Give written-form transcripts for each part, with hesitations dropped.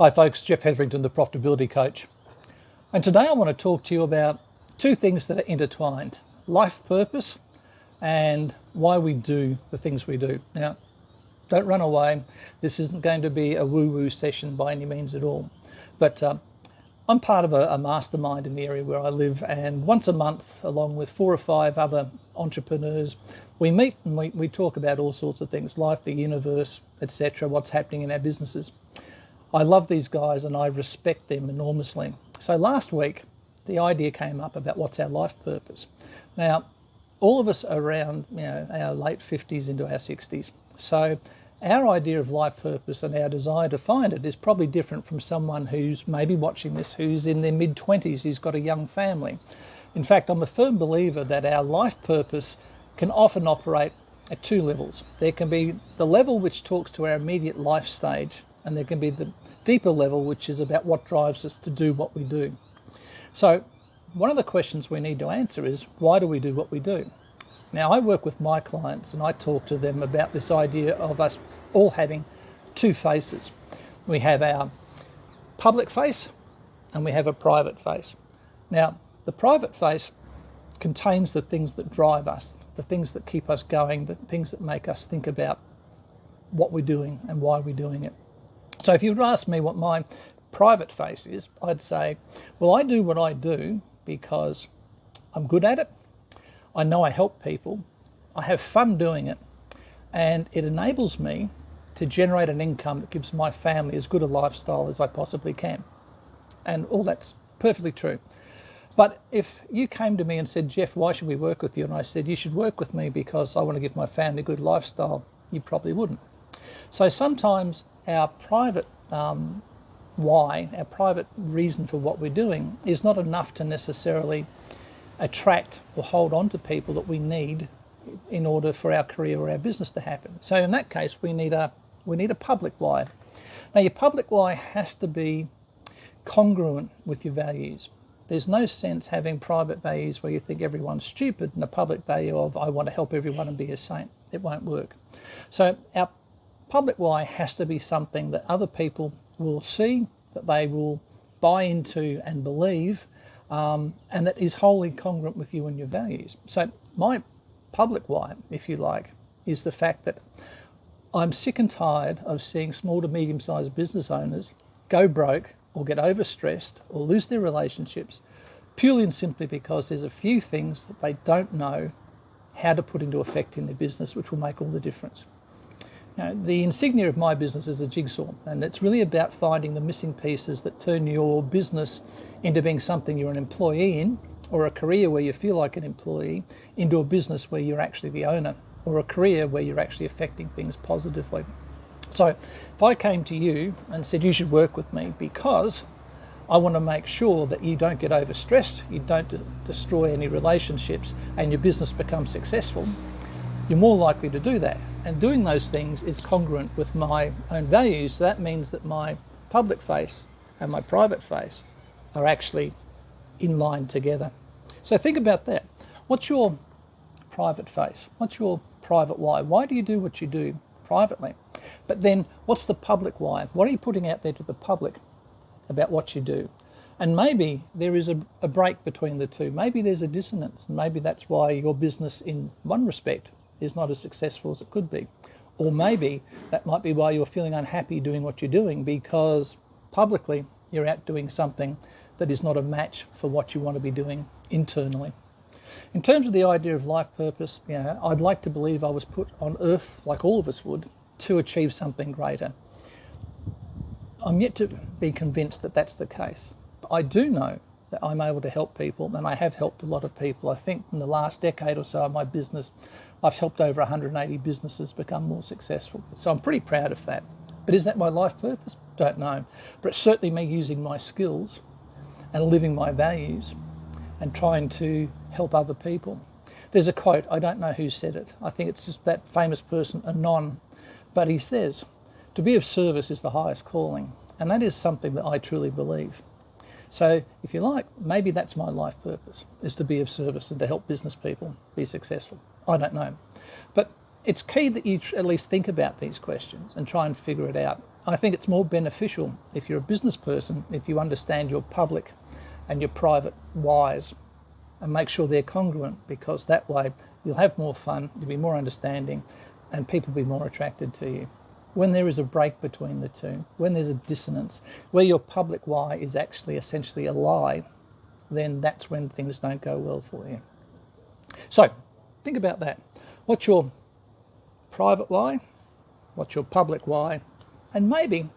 Hi folks, Jeff Hetherington, the Profitability Coach. And today I want to talk to you about two things that are intertwined: life purpose and why we do the things we do. Now, don't run away. This isn't going to be a woo-woo session by any means at all. But I'm part of a mastermind in the area where I live, and once a month, along with 4 or 5 other entrepreneurs, we meet and we talk about all sorts of things: life, the universe, etc., what's happening in our businesses. I love these guys and I respect them enormously. So last week, the idea came up about what's our life purpose. Now, all of us are around our late 50s into our 60s. So our idea of life purpose and our desire to find it is probably different from someone who's maybe watching this, who's in their mid-20s, who's got a young family. In fact, I'm a firm believer that our life purpose can often operate at 2 levels. There can be the level which talks to our immediate life stage, and there can be the deeper level, which is about what drives us to do what we do. So one of the questions we need to answer is, why do we do what we do? Now, I work with my clients and I talk to them about this idea of us all having 2 faces. We have our public face and we have a private face. Now, the private face contains the things that drive us, the things that keep us going, the things that make us think about what we're doing and why we're doing it. So if you would ask me what my private face is, I'd say, well, I do what I do because I'm good at it. I know I help people. I have fun doing it. And it enables me to generate an income that gives my family as good a lifestyle as I possibly can. And all that's perfectly true. But if you came to me and said, Jeff, why should we work with you? And I said, you should work with me because I want to give my family a good lifestyle, you probably wouldn't. So sometimes our private why, our private reason for what we're doing is not enough to necessarily attract or hold on to people that we need in order for our career or our business to happen. So in that case, we need a public why. Now, your public why has to be congruent with your values. There's no sense having private values where you think everyone's stupid and a public value of I want to help everyone and be a saint. It won't work. So our public why has to be something that other people will see, that they will buy into and believe, and that is wholly congruent with you and your values. So my public why, if you like, is the fact that I'm sick and tired of seeing small to medium-sized business owners go broke or get overstressed or lose their relationships purely and simply because there's a few things that they don't know how to put into effect in their business, which will make all the difference. Now, the insignia of my business is a jigsaw, and it's really about finding the missing pieces that turn your business into being something you're an employee in, or a career where you feel like an employee, into a business where you're actually the owner, or a career where you're actually affecting things positively. So if I came to you and said you should work with me because I want to make sure that you don't get overstressed, you don't destroy any relationships, and your business becomes successful, you're more likely to do that. And doing those things is congruent with my own values. So that means that my public face and my private face are actually in line together. So think about that. What's your private face? What's your private why? Why do you do what you do privately? But then what's the public why? What are you putting out there to the public about what you do? And maybe there is a break between the two. Maybe there's a dissonance, and maybe that's why your business in one respect is not as successful as it could be. Or maybe that might be why you're feeling unhappy doing what you're doing, because publicly you're out doing something that is not a match for what you want to be doing internally. In terms of the idea of life purpose, I'd like to believe I was put on earth, like all of us would, to achieve something greater. I'm yet to be convinced that that's the case. I do know that I'm able to help people, and I have helped a lot of people. I think in the last decade or so of my business, I've helped over 180 businesses become more successful. So I'm pretty proud of that. But is that my life purpose? Don't know. But it's certainly me using my skills and living my values and trying to help other people. There's a quote, I don't know who said it. I think it's just that famous person, Anon. But he says, to be of service is the highest calling. And that is something that I truly believe. So if you like, maybe that's my life purpose, is to be of service and to help business people be successful. I don't know. But it's key that you at least think about these questions and try and figure it out. I think it's more beneficial if you're a business person, if you understand your public and your private whys and make sure they're congruent, because that way you'll have more fun, you'll be more understanding, and people will be more attracted to you. When there is a break between the two, when there's a dissonance, where your public why is actually essentially a lie, then that's when things don't go well for you. So think about that. What's your private why? What's your public why? And maybe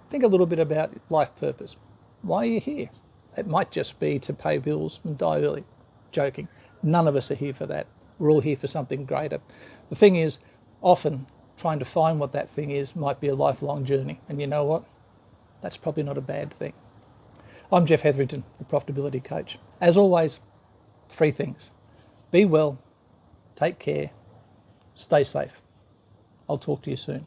think a little bit about life purpose. Why are you here? It might just be to pay bills and die early. Joking. None of us are here for that. We're all here for something greater. The thing is, often trying to find what that thing is might be a lifelong journey. And you know what? That's probably not a bad thing. I'm Jeff Hetherington, the Profitability Coach. As always, 3 things. Be well, take care, stay safe. I'll talk to you soon.